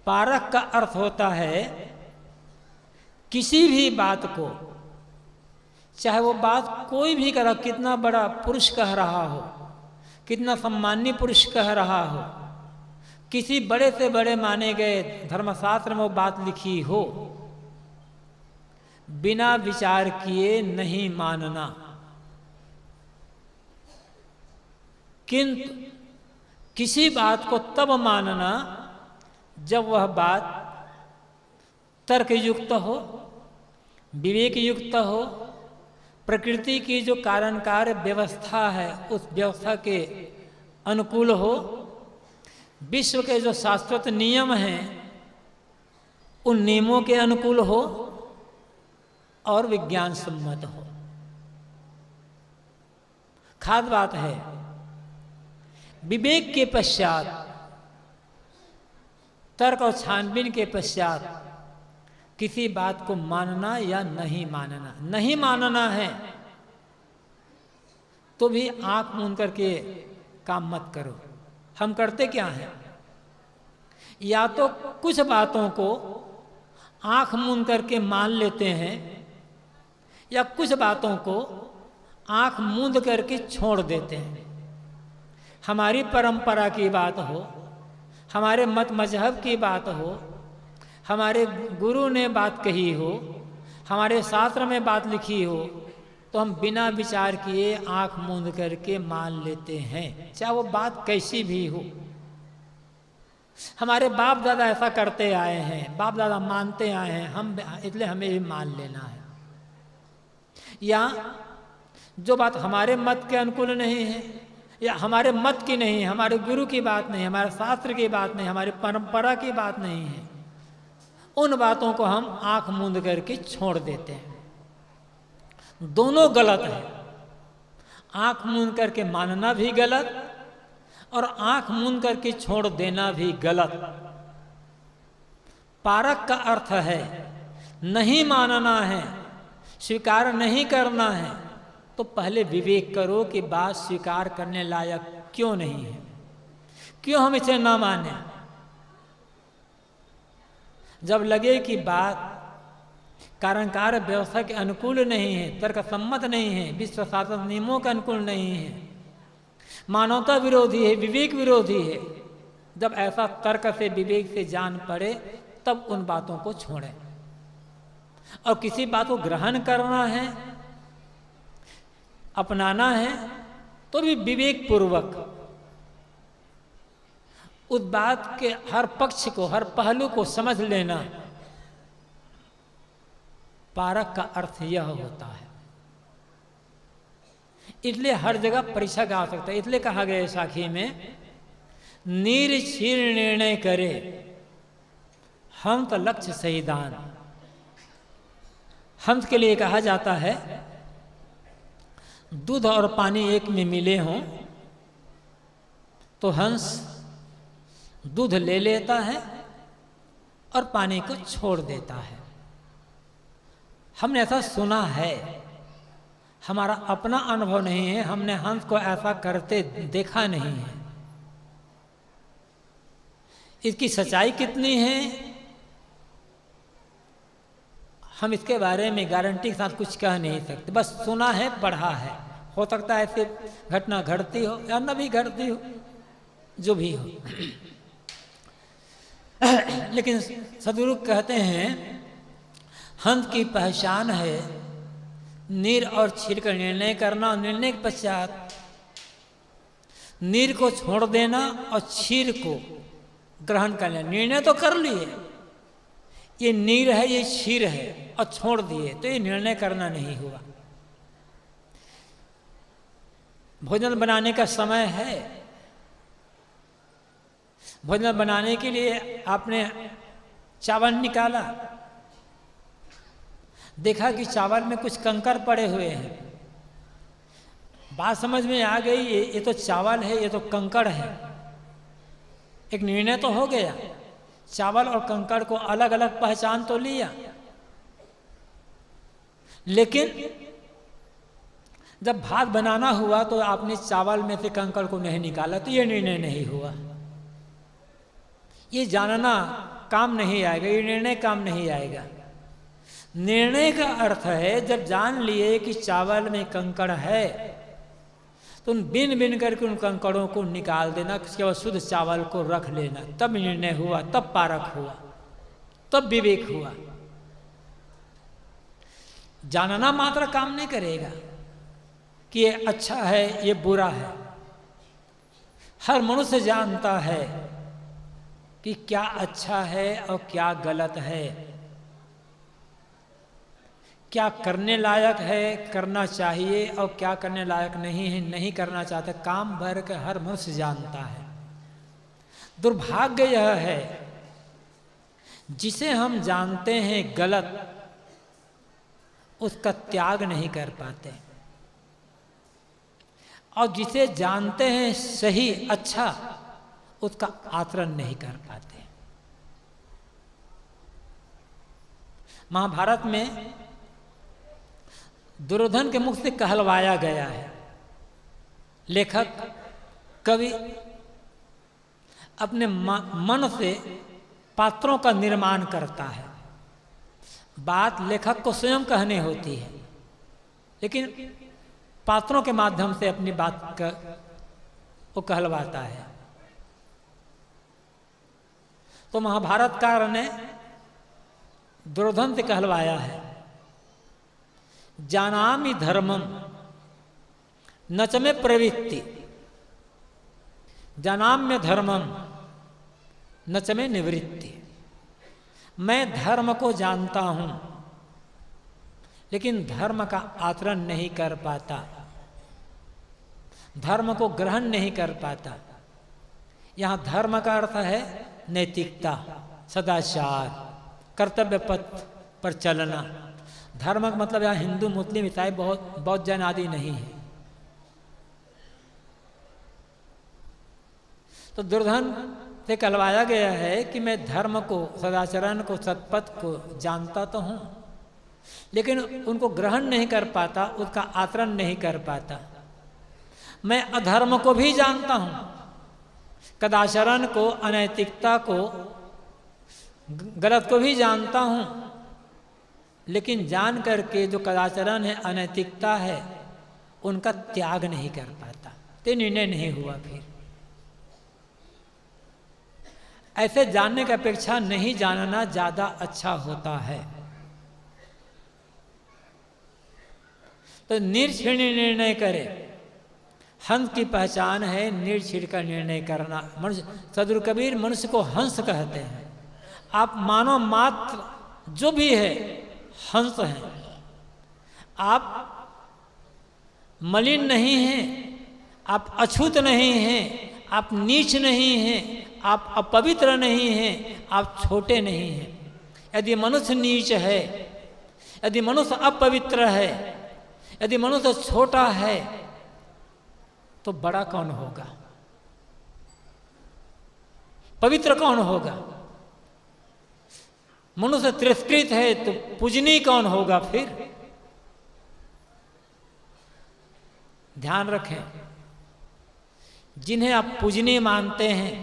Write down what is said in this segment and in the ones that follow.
पारख का अर्थ होता है किसी भी बात को, चाहे वो बात कोई भी करा, कितना बड़ा पुरुष कह रहा हो, कितना सम्मानीय पुरुष कह रहा हो, किसी बड़े से बड़े माने गए धर्मशास्त्र में वो बात लिखी हो, बिना विचार किए नहीं मानना। किंतु किसी बात को तब मानना जब वह बात तर्क युक्त हो, विवेक युक्त हो, प्रकृति की जो कारण कार्य व्यवस्था है उस व्यवस्था के अनुकूल हो, विश्व के जो शाश्वत नियम हैं उन नियमों के अनुकूल हो और विज्ञान सम्मत हो। खास बात है, विवेक के पश्चात, तर्क और छानबीन के पश्चात किसी बात को मानना या नहीं मानना। नहीं मानना है तो भी आंख मूंद करके काम मत करो। हम करते क्या हैं, या तो कुछ बातों को आंख मूंद करके मान लेते हैं या कुछ बातों को आंख मूंद करके छोड़ देते हैं। हमारी परंपरा की बात हो, हमारे मत मजहब की बात हो, हमारे गुरु ने बात कही हो, हमारे शास्त्र में बात लिखी हो, तो हम बिना विचार किए आंख मूंद करके मान लेते हैं, चाहे वो बात कैसी भी हो। हमारे बाप दादा ऐसा करते आए हैं, बाप दादा मानते आए हैं, हम इसलिए हमें भी मान लेना है। या जो बात हमारे मत के अनुकूल नहीं है, या हमारे मत की नहीं है, हमारे गुरु की बात नहीं, हमारे शास्त्र की बात नहीं, हमारी परंपरा की बात नहीं है, उन बातों को हम आंख मूंद करके छोड़ देते हैं। दोनों गलत है। आंख मूंद करके मानना भी गलत और आंख मूंद करके छोड़ देना भी गलत। पारक का अर्थ है नहीं मानना है, स्वीकार नहीं करना है, तो पहले विवेक करो कि बात स्वीकार करने लायक क्यों नहीं है, क्यों हम इसे ना माने। जब लगे कि बात कारण कार्य व्यवस्था के अनुकूल नहीं है, तर्क सम्मत नहीं है, विश्व शास्त्र नियमों के अनुकूल नहीं है, मानवता विरोधी है, विवेक विरोधी है, जब ऐसा तर्क से विवेक से जान पड़े तब उन बातों को छोड़ें। और किसी बात को ग्रहण करना है, अपनाना है, तो भी विवेक पूर्वक उस बात के हर पक्ष को, हर पहलू को समझ लेना। पारक का अर्थ यह होता है। इसलिए हर जगह परीक्षा का आवश्यकता है। इसलिए कहा गया साखी में, निर्छीर निर्णय करे हंस लक्ष्य सहीदान। हंस के लिए कहा जाता है दूध और पानी एक में मिले हों तो हंस दूध ले लेता है और पानी को छोड़ देता है। हमने ऐसा सुना है, हमारा अपना अनुभव नहीं है, हमने हंस को ऐसा करते देखा नहीं है। इसकी सच्चाई कितनी है हम इसके बारे में गारंटी के साथ कुछ कह नहीं सकते। बस सुना है, पढ़ा है। हो सकता है ऐसे घटना घटती हो या न भी घटती हो, जो भी हो। लेकिन सदगुरु कहते हैं हंस की पहचान है नीर और क्षीर का निर्णय करना, निर्णय के पश्चात नीर को छोड़ देना और क्षीर को ग्रहण कर लेना। निर्णय तो कर लिए, ये नीर है, ये क्षीर है, और छोड़ दिए, तो ये निर्णय करना नहीं हुआ। भोजन बनाने का समय है, भोजन बनाने के लिए आपने चावल निकाला, देखा कि चावल में कुछ कंकर पड़े हुए हैं। बात समझ में आ गई, ये तो चावल है, ये तो कंकड़ है। एक निर्णय तो हो गया, चावल और कंकड़ को अलग अलग पहचान तो लिया, लेकिन जब भात बनाना हुआ तो आपने चावल में से कंकड़ को नहीं निकाला, तो ये निर्णय नहीं हुआ। ये जानना काम नहीं आएगा, ये निर्णय काम नहीं आएगा। निर्णय का अर्थ है जब जान लिए कि चावल में कंकड़ है तो बिन बिन करके उन कंकड़ों को निकाल देना, केवल शुद्ध चावल को रख लेना, तब निर्णय हुआ, तब पारख हुआ, तब विवेक हुआ। जानना मात्र काम नहीं करेगा कि ये अच्छा है ये बुरा है। हर मनुष्य जानता है कि क्या अच्छा है और क्या गलत है, क्या करने लायक है, करना चाहिए, और क्या करने लायक नहीं है, नहीं करना चाहता। काम भर के हर मनुष्य जानता है। दुर्भाग्य यह है जिसे हम जानते हैं गलत, उसका त्याग नहीं कर पाते, और जिसे जानते हैं सही अच्छा, उसका आचरण नहीं कर पाते। महाभारत में दुर्योधन के मुख से कहलवाया गया है। लेखक कवि अपने मन से पात्रों का निर्माण करता है। बात लेखक को स्वयं कहने होती है, लेकिन पात्रों के माध्यम से अपनी बात को कहलवाता है। तो महाभारतकार ने दुर्योधन से कहलवाया है, जानामि धर्मम न च मे प्रवृत्ति, जानाम्य धर्मम न च मे निवृत्ति। मैं धर्म को जानता हूं लेकिन धर्म का आचरण नहीं कर पाता, धर्म को ग्रहण नहीं कर पाता। यहां धर्म का अर्थ है नैतिकता, सदाचार, कर्तव्य पथ पर चलना। धर्म का मतलब यहाँ हिंदू मुस्लिम ईसाई बौद्ध जैन आदि नहीं है। तो दुर्योधन से कहलवाया गया है कि मैं धर्म को, सदाचरण को, सत्पथ को जानता तो हूँ लेकिन उनको ग्रहण नहीं कर पाता, उसका आचरण नहीं कर पाता। मैं अधर्म को भी जानता हूँ, कदाचरण को, अनैतिकता को, गलत को भी जानता हूँ, लेकिन जान करके जो कदाचरण है, अनैतिकता है, उनका त्याग नहीं कर पाता। तो निर्णय नहीं हुआ। फिर ऐसे जानने की अपेक्षा नहीं जानना ज्यादा अच्छा होता है। तो निर्छिण निर्णय करे। हंस की पहचान है निर्छिण का निर्णय करना। मनुष्य, सदगुरु कबीर मनुष्य को हंस कहते हैं। आप मानव मात्र जो भी है हंस हैं। आप मलिन नहीं हैं, आप अछूत नहीं हैं, आप नीच नहीं हैं, आप अपवित्र नहीं हैं, आप छोटे नहीं हैं। यदि मनुष्य नीच है, यदि मनुष्य अपवित्र है, यदि मनुष्य छोटा है, तो बड़ा कौन होगा? पवित्र कौन होगा? मनुष्य तिरस्कृत है तो पूजनीय कौन होगा? फिर ध्यान रखें, जिन्हें आप पूजनीय मानते हैं,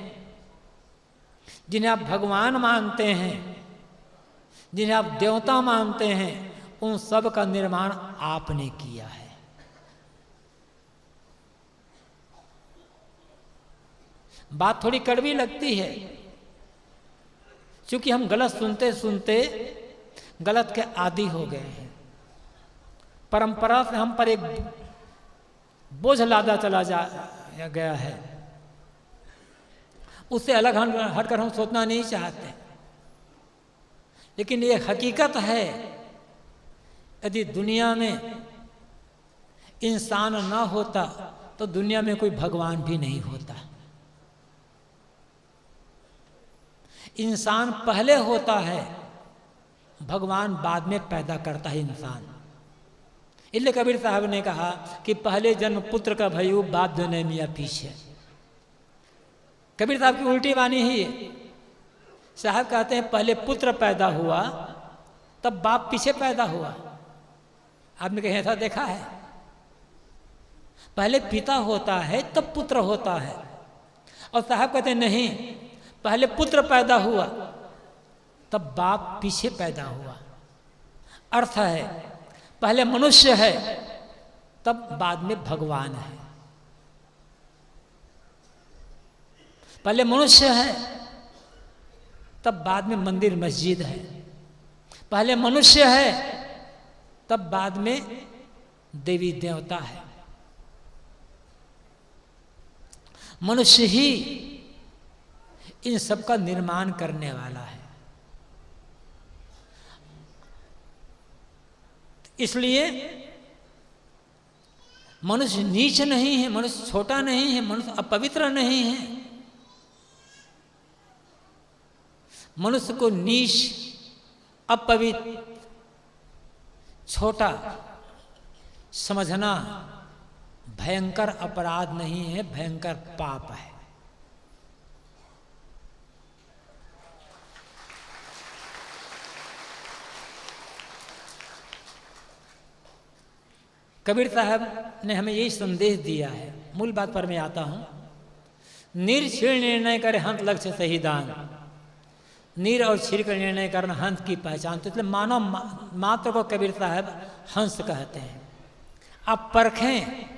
जिन्हें आप भगवान मानते हैं, जिन्हें आप देवता मानते हैं, उन सब का निर्माण आपने किया है। बात थोड़ी कड़वी लगती है, क्योंकि हम गलत सुनते सुनते गलत के आदी हो गए हैं। परंपरा से हम पर एक बोझ लादा चला जा गया है, उससे अलग हटकर हम सोचना नहीं चाहते। लेकिन ये हकीकत है, यदि दुनिया में इंसान ना होता तो दुनिया में कोई भगवान भी नहीं होता। इंसान पहले होता है, भगवान बाद में पैदा करता है इंसान। इसलिए कबीर साहब ने कहा कि पहले जन्म पुत्र का भयू, बाप जन्म या पीछे। कबीर साहब की उल्टी वाणी ही है। साहब कहते हैं पहले पुत्र पैदा हुआ तब बाप पीछे पैदा हुआ। आपने कहीं ऐसा देखा है? पहले पिता होता है तब पुत्र होता है। और साहब कहते हैं नहीं, पहले पुत्र पैदा हुआ तब बाप पीछे पैदा हुआ। अर्थ है पहले मनुष्य है, तब बाद में भगवान है। पहले मनुष्य है, तब बाद में मंदिर मस्जिद है। पहले मनुष्य है, तब बाद में देवी देवता है। मनुष्य ही इन सब का निर्माण करने वाला है। इसलिए मनुष्य नीच नहीं है, मनुष्य छोटा नहीं है, मनुष्य अपवित्र नहीं है। मनुष्य को नीच, अपवित्र, छोटा समझना भयंकर अपराध नहीं है, भयंकर पाप है। कबीर साहब ने हमें यही संदेश दिया है। मूल बात पर मैं आता हूं। निर्छीण निर्णय करे हंस लक्ष्य सही दान, नीर और छीर का निर्णय करना हंस की पहचान। तो इसलिए मानव मात्र को कबीर साहब हंस कहते हैं। आप परखें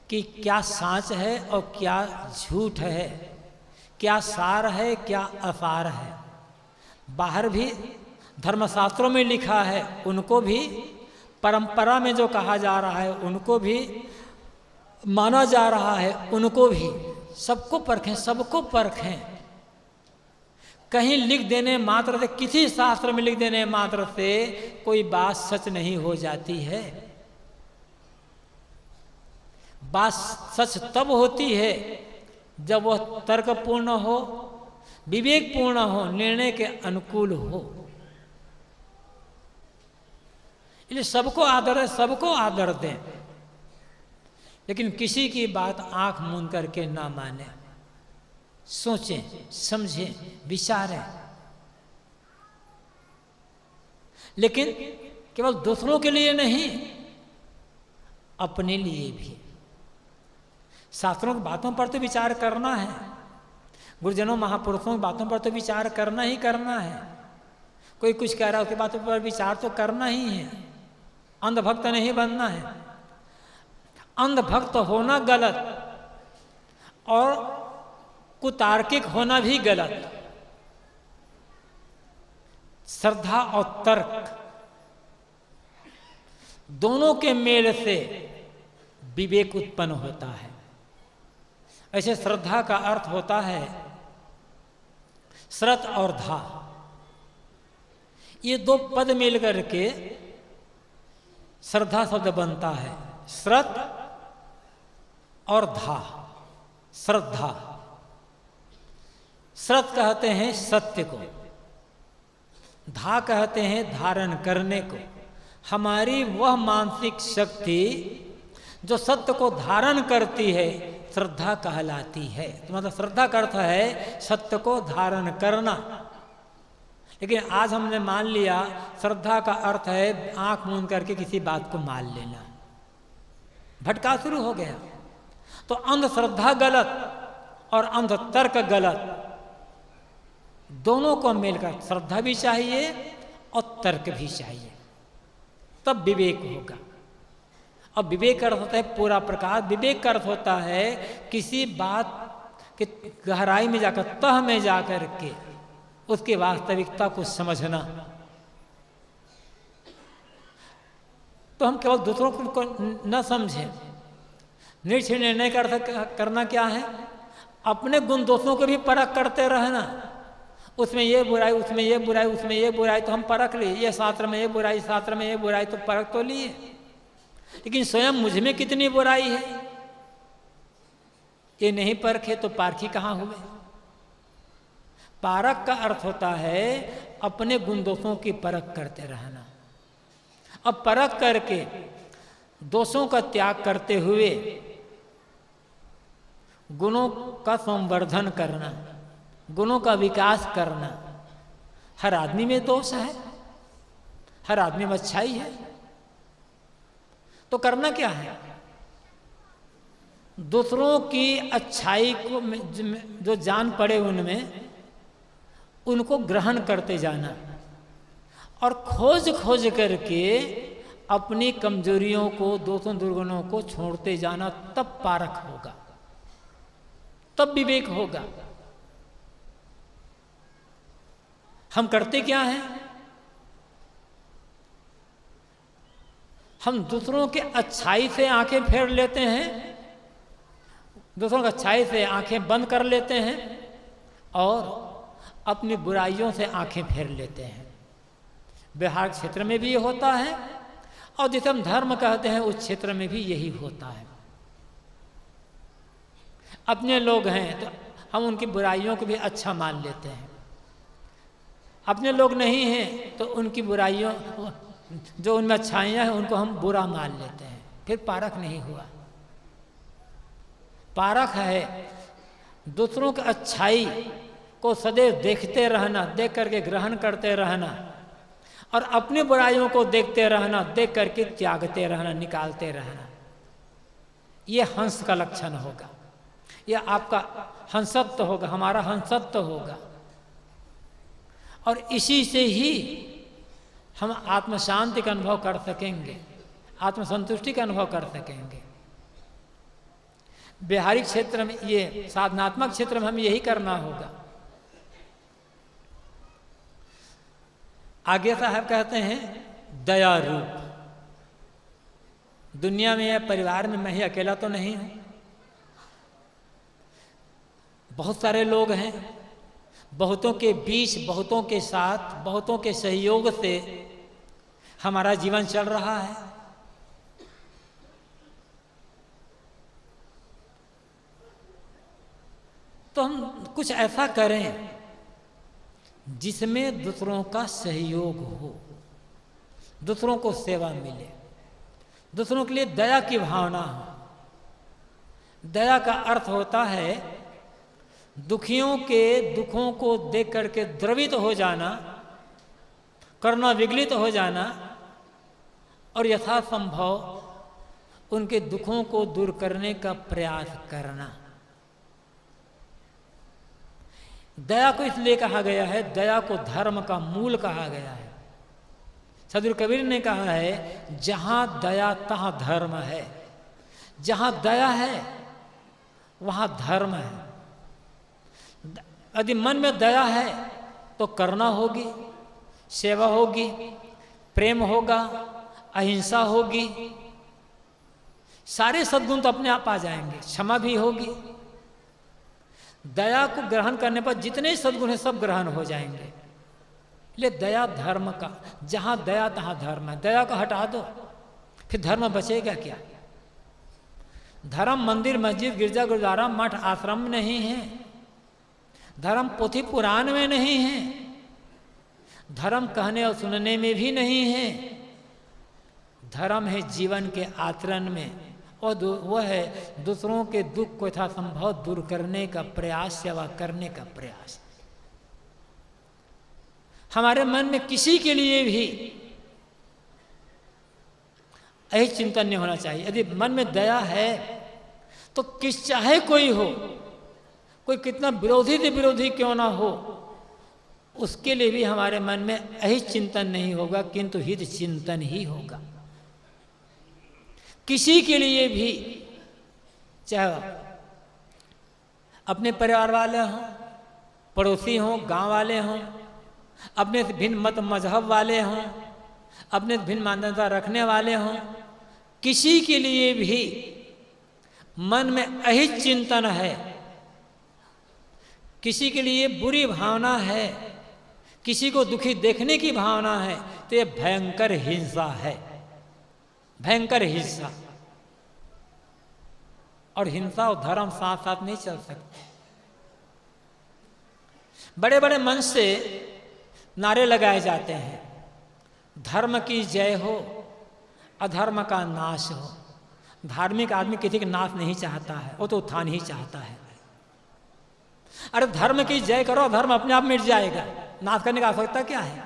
कि क्या सांच है और क्या झूठ है, क्या सार है क्या असार है। बाहर भी धर्मशास्त्रों में लिखा है, उनको भी परंपरा में जो कहा जा रहा है उनको भी माना जा रहा है, उनको भी। सबको परखें, सबको परखें। कहीं लिख देने मात्र से, किसी शास्त्र में लिख देने मात्र से कोई बात सच नहीं हो जाती है। बात सच तब होती है जब वह तर्कपूर्ण हो, विवेकपूर्ण हो, निर्णय के अनुकूल हो। इसलिए सबको आदर है, सबको आदर दें, लेकिन किसी की बात आंख मूंद करके ना माने। सोचें, समझें, विचारें। लेकिन केवल दूसरों के लिए नहीं, अपने लिए भी। शास्त्रों की बातों पर तो विचार करना है, गुरुजनों महापुरुषों की बातों पर तो विचार करना ही करना है। कोई कुछ कह रहा है उसकी बातों पर विचार तो करना ही है। अंधभक्त नहीं बनना है। अंधभक्त होना गलत और कुतार्किक होना भी गलत। श्रद्धा और तर्क दोनों के मेल से विवेक उत्पन्न होता है। ऐसे श्रद्धा का अर्थ होता है श्रत और धा। ये दो पद मिल करके श्रद्धा शब्द बनता है। श्रत और धा, श्रद्धा। श्रत कहते हैं सत्य को, धा कहते हैं धारण करने को। हमारी वह मानसिक शक्ति जो सत्य को धारण करती है श्रद्धा कहलाती है। तो मतलब श्रद्धा का अर्थ है सत्य को धारण करना। लेकिन आज हमने मान लिया श्रद्धा का अर्थ है आंख मूंद करके किसी बात को मान लेना। भटका शुरू हो गया। तो अंधश्रद्धा गलत और अंध तर्क गलत, दोनों को मिलकर श्रद्धा भी चाहिए और तर्क भी चाहिए, तब विवेक होगा। अब विवेक का अर्थ होता है पूरा प्रकाश। विवेक का अर्थ होता है किसी बात के गहराई में जाकर, तह में जाकर के उसकी वास्तविकता को समझना। तो हम केवल दूसरों को न समझें। निर्णय निर्णय का अर्थ करना क्या है? अपने गुण दोषों को भी परख करते रहना। उसमें ये बुराई, उसमें ये बुराई, उसमें ये बुराई, तो हम परख लिए। ये शास्त्र में ये बुराई, शास्त्र में ये बुराई, तो परख तो लिए, लेकिन स्वयं मुझ में कितनी बुराई है ये नहीं परखे तो पारखी कहाँ हुए। पारख का अर्थ होता है अपने गुण दोषों की परख करते रहना। अब परख करके दोषों का त्याग करते हुए गुणों का संवर्धन करना, गुणों का विकास करना। हर आदमी में दोष है, हर आदमी में अच्छाई है, तो करना क्या है? दूसरों की अच्छाई को जो जान पड़े उनमें, उनको ग्रहण करते जाना। और खोज खोज करके अपनी कमजोरियों को, दोषों दुर्गुणों को छोड़ते जाना, तब पारख होगा, तब विवेक होगा। हम करते क्या हैं? हम दूसरों के अच्छाई से आंखें फेर लेते हैं, दूसरों की अच्छाई से आंखें बंद कर लेते हैं और अपनी बुराइयों से आंखें फेर लेते हैं। व्यवहार क्षेत्र में भी ये होता है और जिसे हम धर्म कहते हैं उस क्षेत्र में भी यही होता है। अपने लोग हैं तो हम उनकी बुराइयों को भी अच्छा मान लेते हैं, अपने लोग नहीं हैं तो उनकी बुराइयों, जो उनमें अच्छाइयाँ हैं उनको हम बुरा मान लेते हैं। फिर पारख नहीं हुआ। पारख है दूसरों की अच्छाई को सदैव देखते रहना, देख करके ग्रहण करते रहना, और अपनी बुराइयों को देखते रहना, देख करके त्यागते रहना, निकालते रहना। ये हंस का लक्षण होगा, यह आपका हंसत्व होगा, हमारा हंसत्व होगा। और इसी से ही हम आत्म शांति का अनुभव कर सकेंगे, आत्मसंतुष्टि का अनुभव कर सकेंगे। व्यवहारिक क्षेत्र में, ये साधनात्मक क्षेत्र में हमें यही करना होगा। आगे साहब कहते हैं दया रूप। दुनिया में या परिवार में मैं ही अकेला तो नहीं हूं, बहुत सारे लोग हैं। बहुतों के बीच, बहुतों के साथ, बहुतों के सहयोग से हमारा जीवन चल रहा है। तो हम कुछ ऐसा करें जिसमें दूसरों का सहयोग हो, दूसरों को सेवा मिले, दूसरों के लिए दया की भावना हो। दया का अर्थ होता है दुखियों के दुखों को देख करके द्रवित हो जाना, करना विगलित हो जाना और यथासंभव उनके दुखों को दूर करने का प्रयास करना। दया को इसलिए कहा गया है, दया को धर्म का मूल कहा गया है। सदगुरु कबीर ने कहा है जहां दया तहां धर्म है, जहां दया है वहां धर्म है। यदि मन में दया है तो करुणा होगी, सेवा होगी, प्रेम होगा, अहिंसा होगी, सारे सद्गुण तो अपने आप आ जाएंगे। क्षमा भी होगी। दया को ग्रहण करने पर जितने सद्गुण हैं सब ग्रहण हो जाएंगे। इसलिए दया धर्म का, जहां दया तहां धर्म है। दया को हटा दो फिर धर्म बचेगा क्या? धर्म मंदिर, मस्जिद, गिरजा, गुरुद्वारा, मठ, आश्रम में नहीं है। धर्म पोथी पुराण में नहीं है। धर्म कहने और सुनने में भी नहीं है। धर्म है जीवन के आचरण में, और वह है दूसरों के दुख को यथासंभव दूर करने का प्रयास, सेवा करने का प्रयास। हमारे मन में किसी के लिए भी यही चिंतन नहीं होना चाहिए। यदि मन में दया है तो किस चाहे कोई हो, कोई कितना विरोधी से विरोधी क्यों ना हो, उसके लिए भी हमारे मन में यही चिंतन नहीं होगा, किंतु हित चिंतन ही होगा। किसी के लिए भी, चाहे अपने परिवार वाले हों, पड़ोसी हों, गांव वाले हों, अपने से भिन्न मत मजहब वाले हों, अपने से भिन्न मान्यता रखने वाले हों, किसी के लिए भी मन में यही चिंतन है, किसी के लिए बुरी भावना है, किसी को दुखी देखने की भावना है, तो ये भयंकर हिंसा है, भयंकर हिंसा। और हिंसा और धर्म साथ साथ नहीं चल सकते। बड़े बड़े मंच से नारे लगाए जाते हैं, धर्म की जय हो, अधर्म का नाश हो। धार्मिक आदमी किसी का नाश नहीं चाहता है, वो तो उत्थान ही चाहता है। अरे धर्म की जय करो, धर्म अपने आप मिट जाएगा। नाश करने का आवश्यकता क्या है?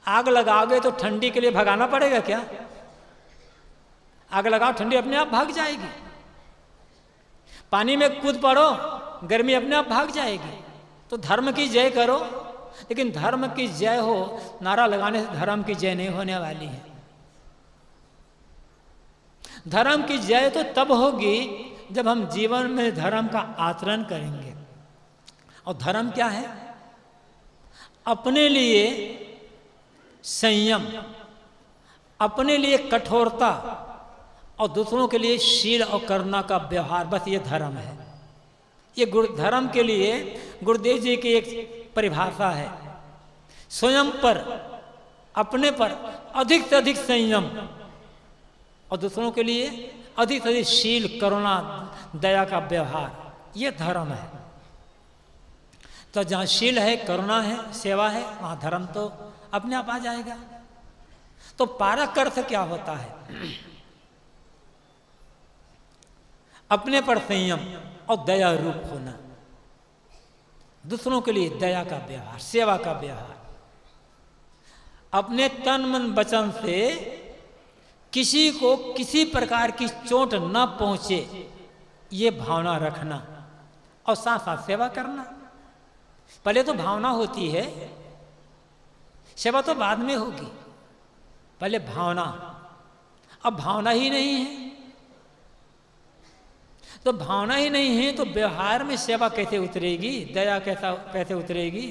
आग लगाओगे तो ठंडी के लिए भगाना पड़ेगा क्या? आग लगाओ, ठंडी अपने आप भाग जाएगी। पानी में कूद पड़ो, गर्मी अपने आप भाग जाएगी। तो धर्म की जय करो, लेकिन धर्म की जय हो नारा लगाने से धर्म की जय नहीं होने वाली है। धर्म की जय तो तब होगी जब हम जीवन में धर्म का आचरण करेंगे। और धर्म क्या है? अपने लिए संयम, अपने लिए कठोरता और दूसरों के लिए शील और करुणा का व्यवहार, बस ये धर्म है। ये धर्म के लिए गुरुदेव जी की एक परिभाषा है, स्वयं पर, अपने पर अधिक से अधिक संयम और दूसरों के लिए अधिक से अधिक शील, करुणा, दया का व्यवहार, ये धर्म है। तो जहाँ शील है, करुणा है, सेवा है, वहाँ धर्म तो अपने आप आ जाएगा। तो पारक का अर्थ क्या होता है? अपने पर संयम और दया रूप होना, दूसरों के लिए दया का व्यवहार, सेवा का व्यवहार, अपने तन मन वचन से किसी को किसी प्रकार की चोट न पहुंचे, ये भावना रखना और साथ साथ सेवा करना। पहले तो भावना होती है, सेवा तो बाद में होगी, पहले भावना। अब भावना ही नहीं है, तो भावना ही नहीं है तो व्यवहार में सेवा कैसे उतरेगी, दया कैसे उतरेगी,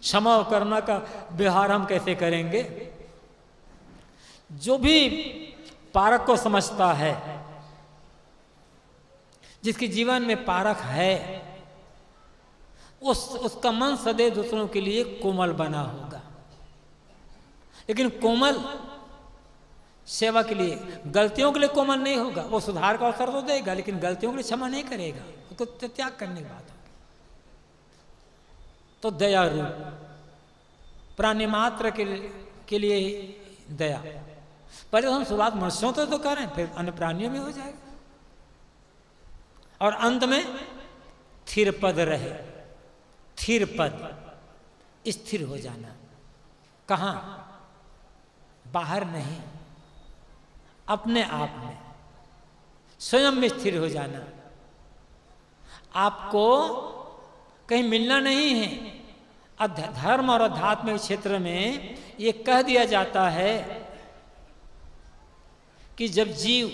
क्षमा करना का व्यवहार हम कैसे करेंगे? जो भी पारक को समझता है, जिसके जीवन में पारक है, उसका मन सदैव दूसरों के लिए कोमल बना होगा। लेकिन कोमल सेवा के लिए, गलतियों के लिए कोमल नहीं होगा। वो सुधार का अवसर तो देगा, लेकिन गलतियों के लिए क्षमा नहीं करेगा, उसको त्याग करने की बात होगी। तो दया रूप, प्राणी मात्र के लिए दया। पहले तो हम शुरुआत मनुष्यों तो करें, फिर अन्य प्राणियों में हो जाएगा। और अंत में स्थिर पद रहे, स्थिर पद, स्थिर हो जाना। कहाँ? बाहर नहीं, अपने आप में, स्वयं में स्थिर हो जाना। आपको कहीं मिलना नहीं है। धर्म और अध्यात्म क्षेत्र में ये कह दिया जाता है कि जब जीव,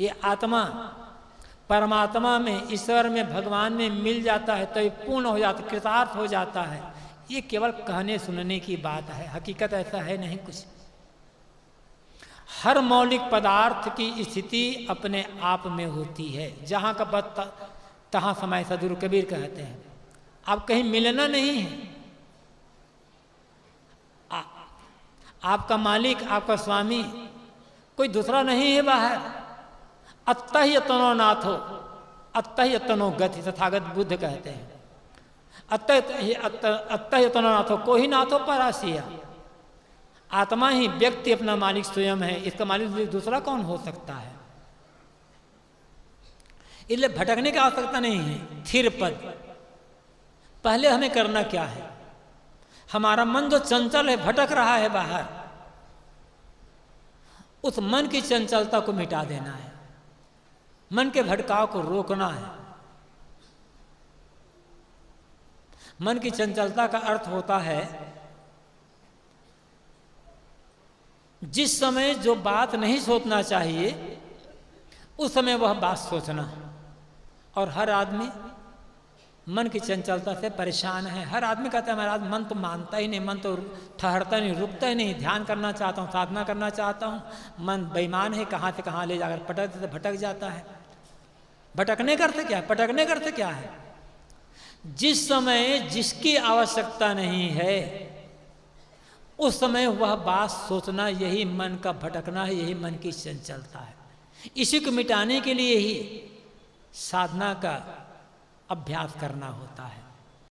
ये आत्मा परमात्मा में, ईश्वर में, भगवान में मिल जाता है तो ये पूर्ण हो जाता, कृतार्थ हो जाता है। ये केवल कहने सुनने की बात है, हकीकत ऐसा है नहीं कुछ। हर मौलिक पदार्थ की स्थिति अपने आप में होती है। जहाँ का बत तहाँ समय, सदगुरु कबीर कहते हैं। आप कहीं मिलना नहीं है। आपका मालिक, आपका स्वामी कोई दूसरा नहीं है बाहर। अत्तहि यतनो नाथो, अत्तहि यतनो गति, तथागत बुद्ध कहते हैं। अत्तहि यतनो नाथो, कोई नाथो परासिया। आत्मा ही, व्यक्ति अपना मालिक स्वयं है, इसका मालिक दूसरा कौन हो सकता है? इसलिए भटकने की आवश्यकता नहीं है। स्थिर पद। पहले हमें करना क्या है? हमारा मन जो चंचल है, भटक रहा है बाहर, उस मन की चंचलता को मिटा देना है, मन के भटकाव को रोकना है। मन की चंचलता का अर्थ होता है जिस समय जो बात नहीं सोचना चाहिए उस समय वह बात सोचना। और हर आदमी मन की चंचलता से परेशान है। हर आदमी कहता है महाराज मन तो मानता ही नहीं, मन तो ठहरता नहीं, रुकता ही नहीं। ध्यान करना चाहता हूँ, साधना करना चाहता हूँ, मन बेईमान है, कहाँ से कहाँ ले जाकर भटक जाता है। भटकने का अर्थ क्या है? पटकने का अर्थ क्या है? जिस समय जिसकी आवश्यकता नहीं है उस समय वह बात सोचना, यही मन का भटकना है, यही मन की चंचलता है। इसी को मिटाने के लिए ही साधना का अभ्यास करना होता है।